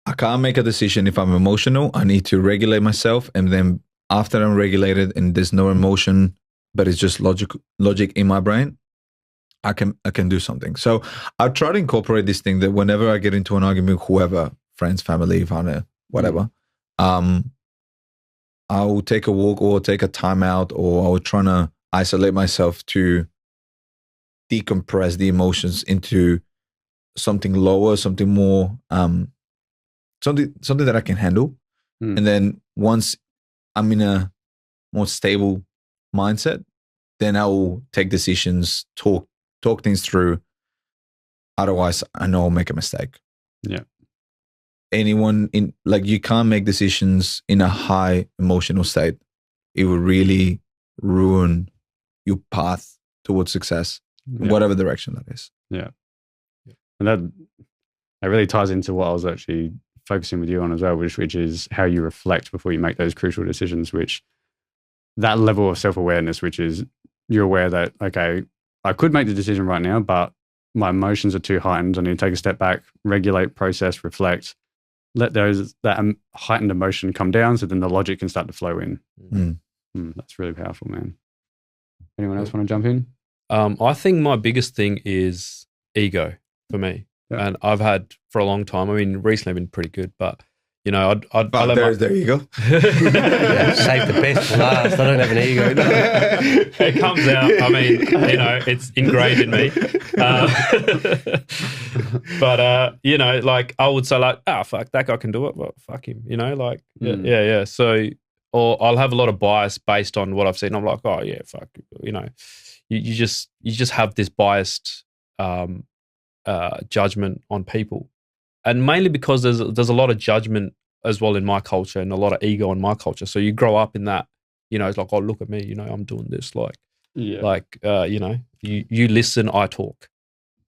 I can't make a decision if I'm emotional. I need to regulate myself. And then after I'm regulated and there's no emotion, but it's just logic in my brain, I can do something. So I try to incorporate this thing that whenever I get into an argument with whoever, friends, family, partner, whatever, I'll take a walk or take a time out, or I'll try to isolate myself to decompress the emotions into something lower, something more, something that I can handle. And then once I'm in a more stable mindset, then I will take decisions, talk things through. Otherwise, I know I'll make a mistake. Yeah. You can't make decisions in a high emotional state. It will really ruin your path towards success, in whatever direction that is. Yeah. And that really ties into what I was actually focusing with you on as well, which is how you reflect before you make those crucial decisions, which that level of self-awareness, which is you're aware that, okay, I could make the decision right now, but my emotions are too heightened. I need to take a step back, regulate, process, reflect, let that heightened emotion come down so then the logic can start to flow in. That's really powerful, man. Anyone else want to jump in? I think my biggest thing is ego for me. Yeah. And I've had for a long time. I mean, recently I've been pretty good, but you know, there you go. Yeah, save the best for last. I don't have an ego. It comes out. I mean, you know, it's ingrained in me. But you know, like I would say, like, fuck, that guy can do it. Well, fuck him. You know, like, yeah. So, or I'll have a lot of bias based on what I've seen. I'm like, oh yeah, fuck. You know, you just have this biased judgment on people. And mainly because there's a lot of judgment as well in my culture and a lot of ego in my culture. So you grow up in that, you know, it's like, oh, look at me, you know, I'm doing this. Like, you know, you listen, I talk.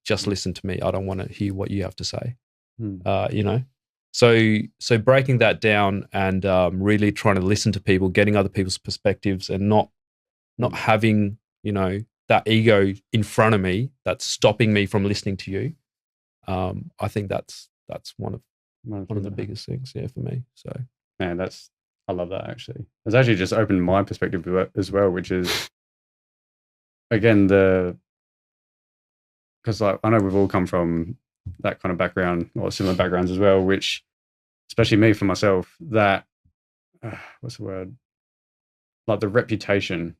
Just listen to me. I don't want to hear what you have to say. You know, so breaking that down and really trying to listen to people, getting other people's perspectives, and not having, you know, that ego in front of me that's stopping me from listening to you. I think that's one of the biggest things, for me. So, man, I love that actually. It's actually just opened my perspective as well, which is, again, because I know we've all come from that kind of background or similar backgrounds as well, which, especially me for myself, that, what's the word? Like the reputation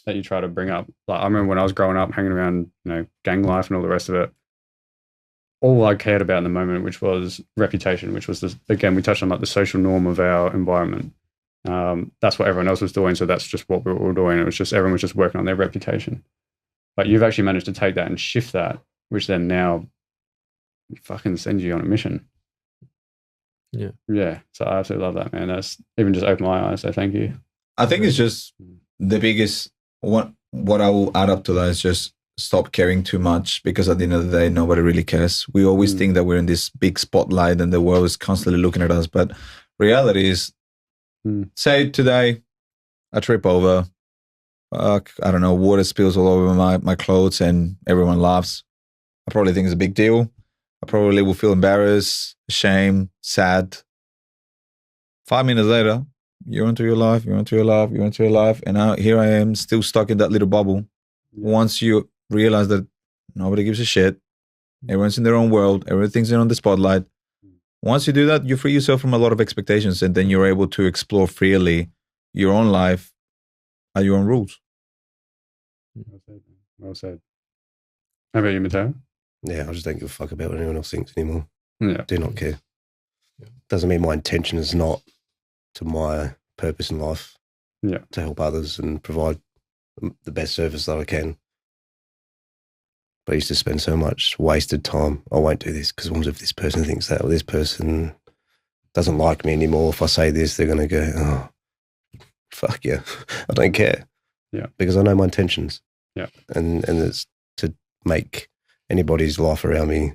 that you try to bring up. Like I remember when I was growing up, hanging around, you know, gang life and all the rest of it, all I cared about in the moment, which was reputation, which was, again, we touched on like the social norm of our environment. That's what everyone else was doing. So that's just what we were all doing. It was just, everyone was just working on their reputation. But you've actually managed to take that and shift that, which then now fucking sends you on a mission. Yeah. Yeah. So I absolutely love that, man. That's even just opened my eyes. So thank you. I think it's just the biggest, what I will add up to that is just stop caring too much, because at the end of the day, nobody really cares. We always think that we're in this big spotlight and the world is constantly looking at us. But reality is, say today, I trip over, I don't know, water spills all over my clothes and everyone laughs. I probably think it's a big deal. I probably will feel embarrassed, ashamed, sad. 5 minutes later, you're into your life, and here I am still stuck in that little bubble. Once you realize that nobody gives a shit, everyone's in their own world, everything's in on the spotlight. once you do that, you free yourself from a lot of expectations, and then you're able to explore freely your own life at your own rules. Well said. Well said. How about you, Matteo? Yeah, I just don't give a fuck about what anyone else thinks anymore. Yeah. Do not care. Doesn't mean my intention is not to my purpose in life. Yeah. To help others and provide the best service that I can. But I used to spend so much wasted time. I won't do this because what if this person thinks that, or this person doesn't like me anymore? If I say this, they're going to go, oh, fuck yeah. I don't care. Yeah. Because I know my intentions. Yeah. And it's to make anybody's life around me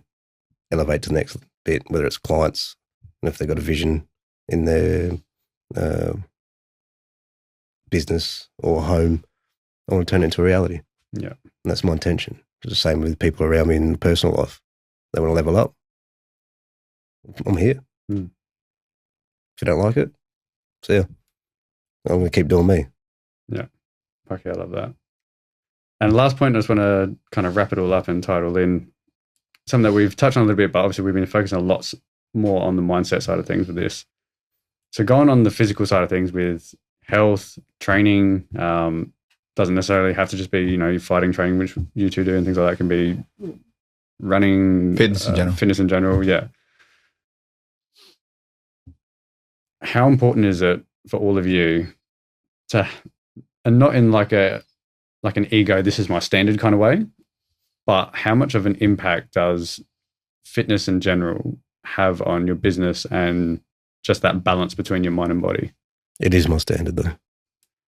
elevate to the next bit, whether it's clients, and if they've got a vision in their business or home, I want to turn it into a reality. Yeah. And that's my intention. It's the same with people around me in personal life. They want to level up. I'm here. Mm. If you don't like it, see ya. I'm going to keep doing me. Yeah. Okay, I love that. And last point, I just want to kind of wrap it all up and tie it all in. Something that we've touched on a little bit, but obviously we've been focusing a lot more on the mindset side of things with this. So going on the physical side of things with health, training, doesn't necessarily have to just be, fighting training, which you two do, and things like that. Can be running, Fitness in general. Fitness in general, yeah. How important is it for all of you to, and not in like an ego, this is my standard kind of way, but how much of an impact does fitness in general have on your business and just that balance between your mind and body? It is my standard, though.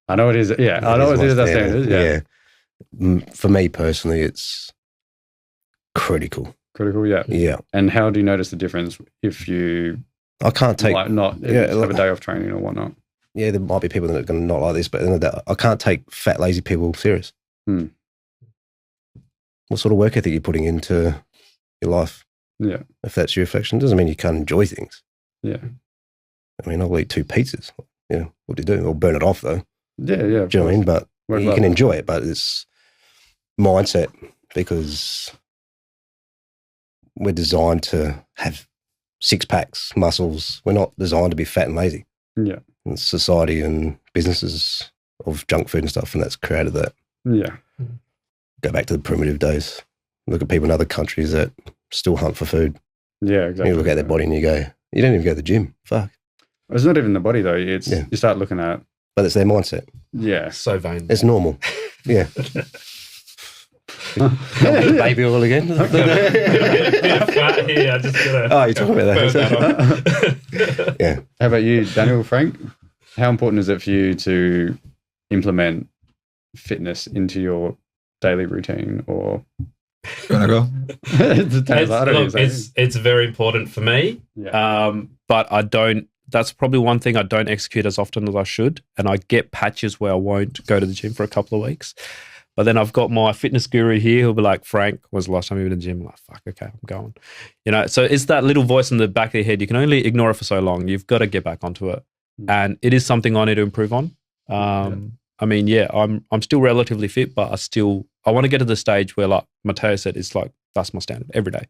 I know it is. Yeah, I know it is that standard. Yeah. For me personally, it's critical. Critical, yeah. Yeah. And how do you notice the difference if you I can't take have a day off training or whatnot? Yeah, there might be people that are going to not like this, but at the end of the day, I can't take fat, lazy people serious. Hmm. What sort of work ethic are you putting into your life? Yeah. If that's your reflection, doesn't mean you can't enjoy things. Yeah. I mean, I'll eat 2 pizzas. Yeah, what do you do? I'll burn it off, though. Yeah, yeah. Do you know what I mean? But you can enjoy it, but it's mindset, because we're designed to have 6 packs, muscles. We're not designed to be fat and lazy. Yeah. And society and businesses of junk food and stuff, and that's created that. Yeah. Go back to the primitive days. Look at people in other countries that still hunt for food. Yeah, exactly. You look at their body and you go, you don't even go to the gym. Fuck. It's not even the body though. It's you start looking at. But it's their mindset. Yeah. So vain. It's normal. Yeah. Baby oil again. Fat here. I just gotta Oh, you're talking about that. Yeah. How about you, Daniel, Frank? How important is it for you to implement fitness into your daily routine? Or You want to go? It's very important for me. Yeah. But I don't. That's probably one thing I don't execute as often as I should, and I get patches where I won't go to the gym for a couple of weeks. But then I've got my fitness guru here who'll be like, Frank, when's the last time you were in the gym? I'm like, fuck, okay, I'm going. So it's that little voice in the back of your head. You can only ignore it for so long. You've got to get back onto it. And it is something I need to improve on. I mean, I'm still relatively fit, but I want to get to the stage where, like Matteo said, it's like, that's my standard every day.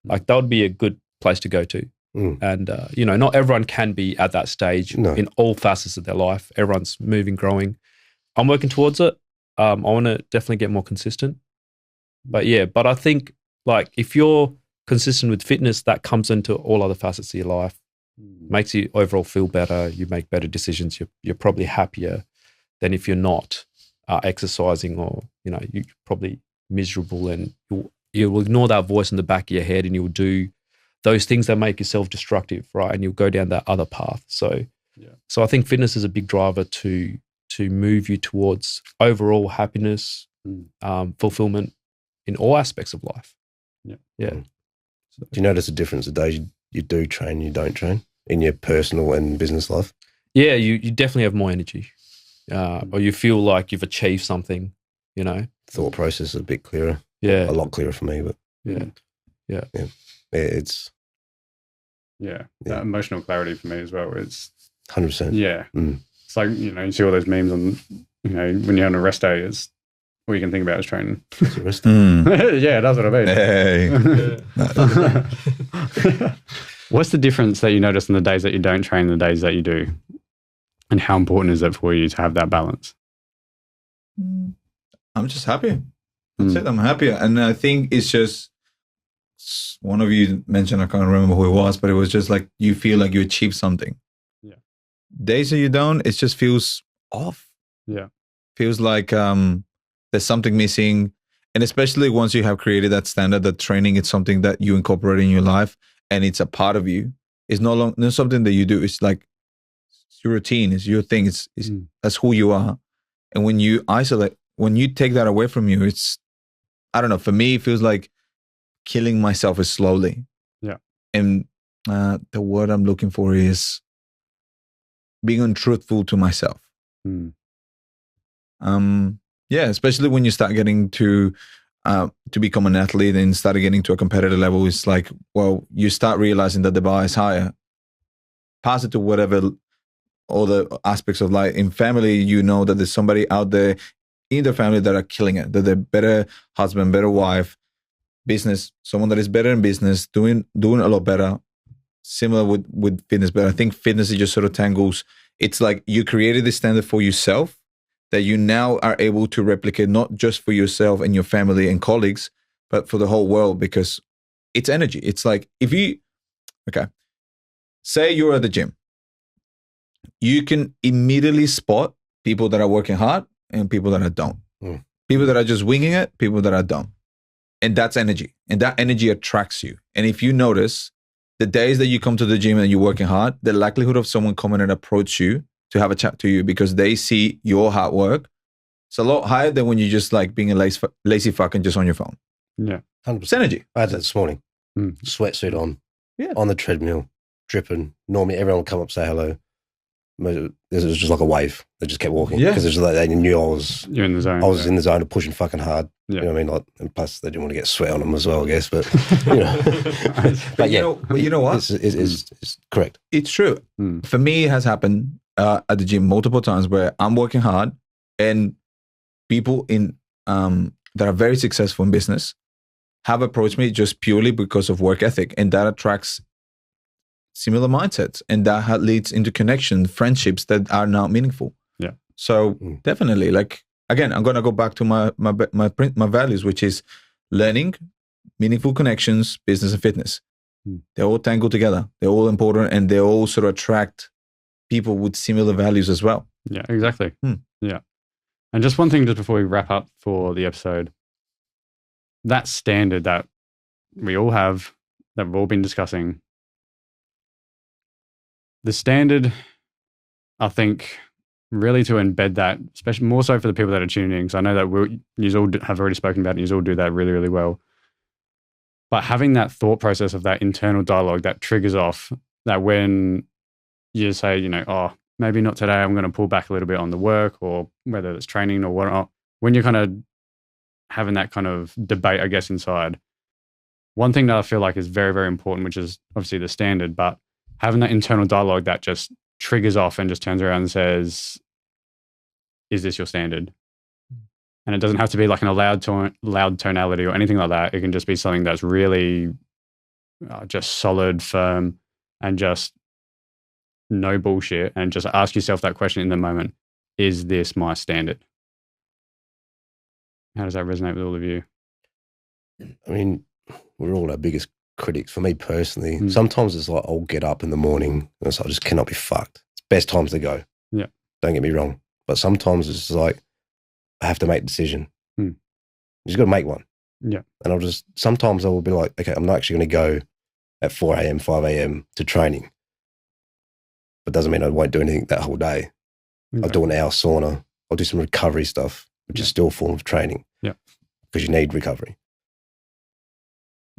Like that would be a good place to go to. And, not everyone can be at that stage in all facets of their life. Everyone's moving, growing. I'm working towards it. I want to definitely get more consistent. But I think like if you're consistent with fitness, that comes into all other facets of your life, makes you overall feel better. You make better decisions. You're probably happier than if you're not exercising, or, you're probably miserable, and you'll ignore that voice in the back of your head and you'll do those things that make you self-destructive, right? And you'll go down that other path. So I think fitness is a big driver to move you towards overall happiness, fulfillment in all aspects of life. Yeah. So, do you notice a difference the days you do train, you don't train in your personal and business life? Yeah, you definitely have more energy, or you feel like you've achieved something. Thought process is a bit clearer. Yeah, a lot clearer for me. But it's that emotional clarity for me as well. It's 100%. Yeah. It's like, you see all those memes on, when you're on a rest day, it's all you can think about is training. It's a rest day. Yeah, that's what I mean. Hey. What's the difference that you notice on the days that you don't train and the days that you do? And how important is it for you to have that balance? I'm just happy. That's it. I'm happier. And I think it's just, one of you mentioned, I can't remember who it was, but it was just like you feel like you achieved something. Yeah. Days that you don't, it just feels off. Yeah. Feels like there's something missing. And especially once you have created that standard, that training, it's something that you incorporate in your life and it's a part of you. It's not something that you do. It's like it's your routine, it's your thing. It's that's who you are. And when you isolate, when you take that away from you, it's, I don't know, for me, it feels like killing myself is slowly. Yeah. And the word I'm looking for is being untruthful to myself. Yeah, especially when you start getting to become an athlete and start getting to a competitive level, it's like, well, you start realizing that the bar is higher. Pass it to whatever other aspects of life. In family, you know that there's somebody out there in the family that are killing it, that they're better husband, better wife. Business, someone that is better in business, doing a lot better. Similar with fitness, but I think fitness is just sort of tangles. It's like you created this standard for yourself that you now are able to replicate, not just for yourself and your family and colleagues, but for the whole world, because it's energy. It's like say you're at the gym, you can immediately spot people that are working hard and people that are don't. People that are just winging it, people that are don't. And that's energy. And that energy attracts you. And if you notice, the days that you come to the gym and you're working hard, the likelihood of someone coming and approach you to have a chat to you because they see your hard work, it's a lot higher than when you're just like being a lazy fuck and just on your phone. Yeah. 100%. It's energy. I had that this morning. Sweatsuit on. Yeah. On the treadmill, dripping. Normally everyone would come up, say hello. It was just like a wave. They just kept walking. Yeah. Because it was like they knew I was You're in the zone. I was in the zone of pushing fucking hard. Yeah. You know what I mean? Like, and plus they didn't want to get sweat on them as well, I guess. But you know. But you know what? It's correct. It's true. For me, it has happened at the gym multiple times where I'm working hard and people in that are very successful in business have approached me just purely because of work ethic, and that attracts similar mindsets, and that leads into connection, friendships that are now meaningful. Yeah. So definitely, like, again, I'm gonna go back to my values, which is learning, meaningful connections, business, and fitness. They're all tangled together. They're all important, and they all sort of attract people with similar values as well. Yeah, exactly. Yeah. And just one thing just before we wrap up for the episode, that standard that we all have, that we've all been discussing, the standard, I think, really to embed that, especially more so for the people that are tuning in, because I know that you all have already spoken about it, and you all do that really, really well. But having that thought process of that internal dialogue that triggers off, that when you say, you know, oh, maybe not today, I'm going to pull back a little bit on the work, or whether it's training or whatnot, when you're kind of having that kind of debate, I guess, inside, one thing that I feel like is very, very important, which is obviously the standard, but having that internal dialogue that just triggers off and just turns around and says, is this your standard? And it doesn't have to be like in a loud tonality or anything like that. It can just be something that's really just solid, firm, and just no bullshit. And just ask yourself that question in the moment. Is this my standard? How does that resonate with all of you? I mean, we're all our biggest critics. For me personally, sometimes it's like I'll get up in the morning and it's like, I just cannot be fucked. It's best times to go. Yeah. Don't get me wrong. But sometimes it's like I have to make a decision. You just got to make one. Yeah. And sometimes I will be like, okay, I'm not actually going to go at 4 a.m., 5 a.m. to training. But doesn't mean I won't do anything that whole day. Okay. I'll do an hour sauna. I'll do some recovery stuff, which is still a form of training. Yeah. Because you need recovery.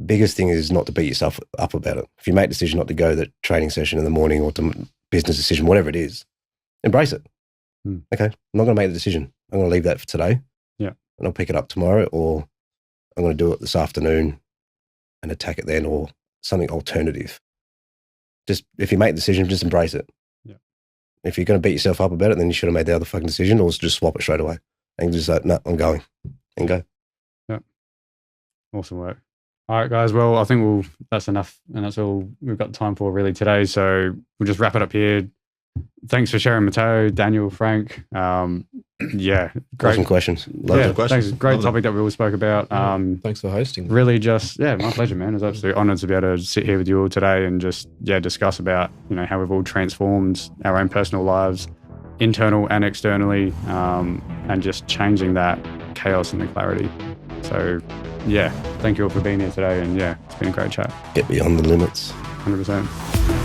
Biggest thing is not to beat yourself up about it. If you make a decision not to go to the training session in the morning or to business decision, whatever it is, embrace it. Okay, I'm not going to make the decision. I'm going to leave that for today. Yeah. And I'll pick it up tomorrow, or I'm going to do it this afternoon and attack it then, or something alternative. Just, if you make the decision, just embrace it. Yeah. If you're going to beat yourself up about it, then you should have made the other fucking decision, or just swap it straight away and just like, no, I'm going, and go. Yeah. Awesome work. All right, guys. Well, I think that's enough, and that's all we've got time for really today. So we'll just wrap it up here. Thanks for sharing, Matteo, Daniel, Frank. Yeah, great. Awesome questions. Love Yeah, it. questions. thanks. Great Love topic that we all spoke about. Thanks for hosting. Really just, my pleasure, man. It's absolutely honoured to be able to sit here with you all today and just, discuss about, how we've all transformed our own personal lives, internal and externally, and just changing that chaos into clarity. So, thank you all for being here today. And it's been a great chat. Get beyond the limits. 100%.